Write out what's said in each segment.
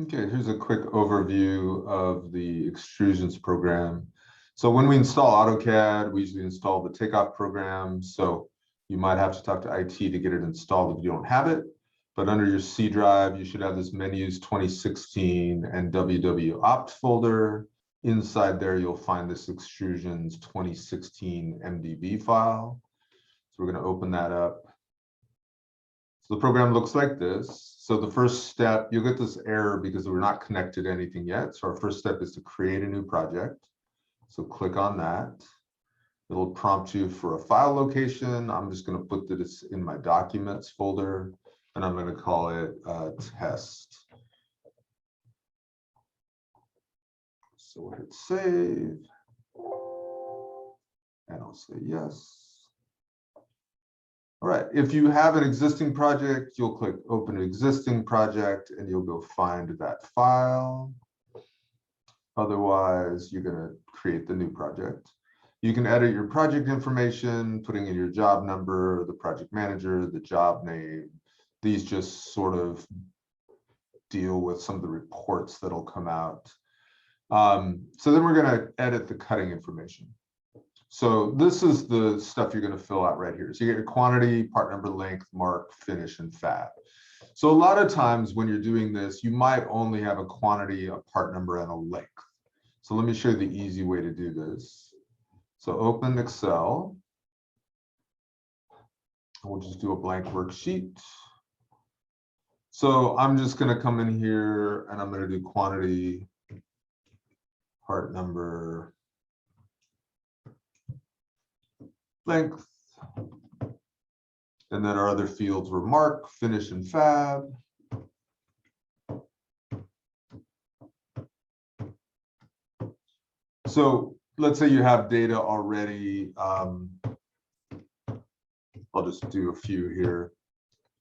Okay, here's a quick overview of the extrusions program. So when we install AutoCAD, we usually install the takeoff program. So you might have to talk to IT to get it installed if you don't have it. But under your C drive, you should have this menus 2016 and WW-opt folder. Inside there, you'll find this extrusions 2016 MDB file. So we're going to open that up. So the program looks like this. So the first step, you'll get this error because we're not connected to anything yet. So our first step is to create a new project. So click on that. It'll prompt you for a file location. I'm just going to put this in my documents folder, and I'm going to call it test. So we'll hit save, and I'll say yes. All right, if you have an existing project, you'll click open existing project and you'll go find that file. Otherwise, you're going to create the new project. You can edit your project information, putting in your job number, the project manager, the job name. These just sort of deal with some of the reports that'll come out. So then we're going to edit the cutting information. So this is the stuff you're going to fill out right here. So you get your quantity, part number, length, mark, finish, and fab. So a lot of times when you're doing this, you might only have a quantity, a part number, and a length. So let me show you the easy way to do this. So open Excel. We'll just do a blank worksheet. So I'm just going to come in here and I'm going to do quantity, part number, length, and then our other fields were mark, finish, and fab. So let's say you have data already. I'll just do a few here.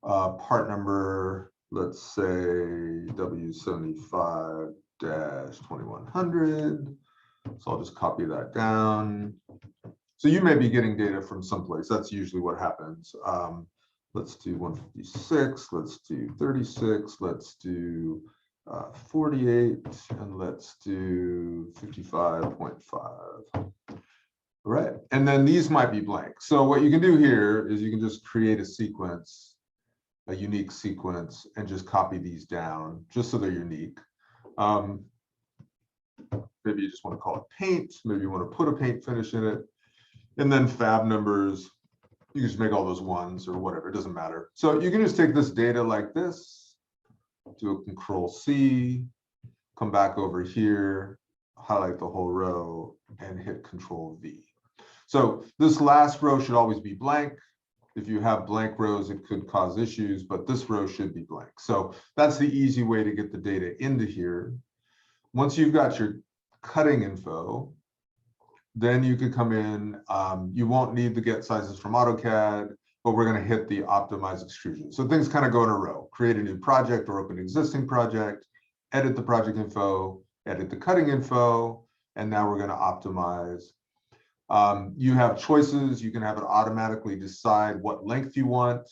Part number, let's say W75-2100. So I'll just copy that down. So you may be getting data from someplace. That's usually what happens. Let's do 156, let's do 36, let's do 48, and let's do 55.5. All right, and then these might be blank. So what you can do here is you can just create a sequence, a unique sequence, and just copy these down just so they're unique. Maybe you just want to call it paint. Maybe you want to put a paint finish in it. And then fab numbers, you can just make all those ones or whatever, it doesn't matter. So you can just take this data like this, do a Control-C, come back over here, highlight the whole row, and hit Control-V. So this last row should always be blank. If you have blank rows, it could cause issues, but this row should be blank. So that's the easy way to get the data into here. Once you've got your cutting info, then you could come in, you won't need the get sizes from AutoCAD, but we're going to hit the optimize extrusion. So things kind of go in a row. Create a new project or open existing project, edit the project info, edit the cutting info, and now we're going to optimize. You have choices. You can have it automatically decide what length you want.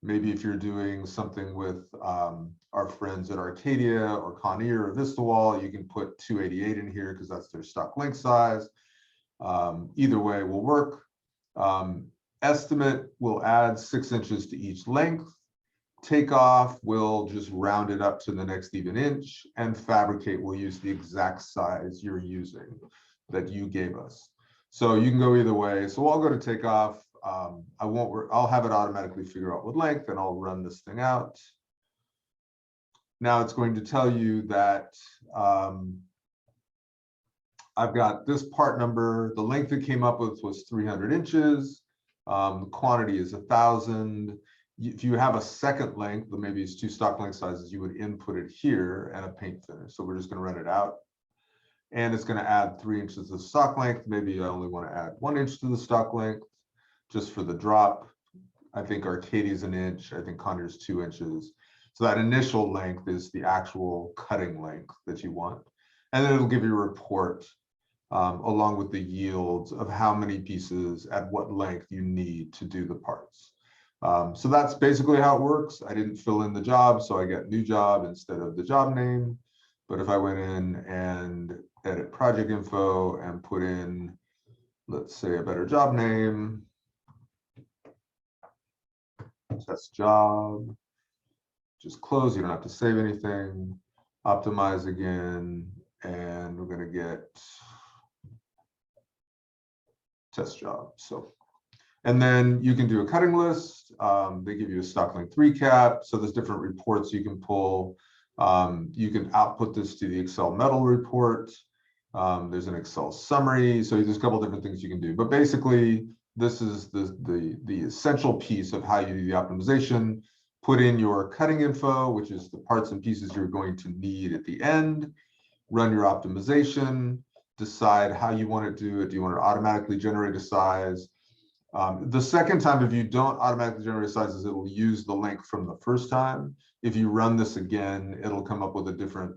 Maybe if you're doing something with our friends at Arcadia or Conair or VistaWall, you can put 288 in here because that's their stock length size. Either way will work. Estimate will add 6 inches to each length. Takeoff will just round it up to the next even inch, and fabricate will use the exact size you're using that you gave us. So you can go either way. So I'll go to takeoff. I'll have it automatically figure out what length, and I'll run this thing out. Now it's going to tell you that I've got this part number. The length it came up with was 300 inches. The quantity is 1,000. If you have a second length, maybe it's 2 stock length sizes, you would input it here and a paint finish. So we're just going to run it out. And it's going to add 3 inches of stock length. Maybe I only want to add 1 inch to the stock length just for the drop. I think Arcadia is 1 inch. I think Conair is 2 inches. So that initial length is the actual cutting length that you want. And then it'll give you a report along with the yields of how many pieces at what length you need to do the parts. So that's basically how it works. I didn't fill in the job, so I get new job instead of the job name. But if I went in and edit project info and put in, let's say, a better job name, test job, just close, you don't have to save anything, optimize again, and we're going to get test job. So, and then you can do a cutting list. They give you a stock length recap. So there's different reports you can pull. You can output this to the Excel metal report. There's an Excel summary. So there's a couple different things you can do. But basically, this is the essential piece of how you do the optimization. Put in your cutting info, which is the parts and pieces you're going to need at the end. Run your optimization. Decide how you want to do it. Do you want to automatically generate a size? The second time, if you don't automatically generate sizes, it'll use the length from the first time. If you run this again, it'll come up with a different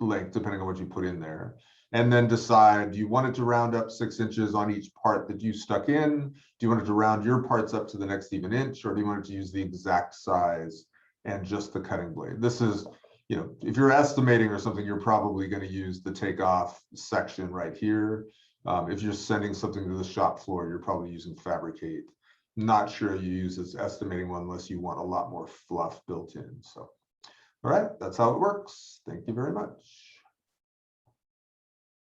length depending on what you put in there. And then decide, do you want it to round up 6 inches on each part that you stuck in? Do you want it to round your parts up to the next even inch? Or do you want it to use the exact size and just the cutting blade? This is, you know, if you're estimating or something, you're probably going to use the takeoff section right here. If you're sending something to the shop floor, you're probably using fabricate. Not sure you use this estimating one unless you want a lot more fluff built in. So, all right, that's how it works. Thank you very much.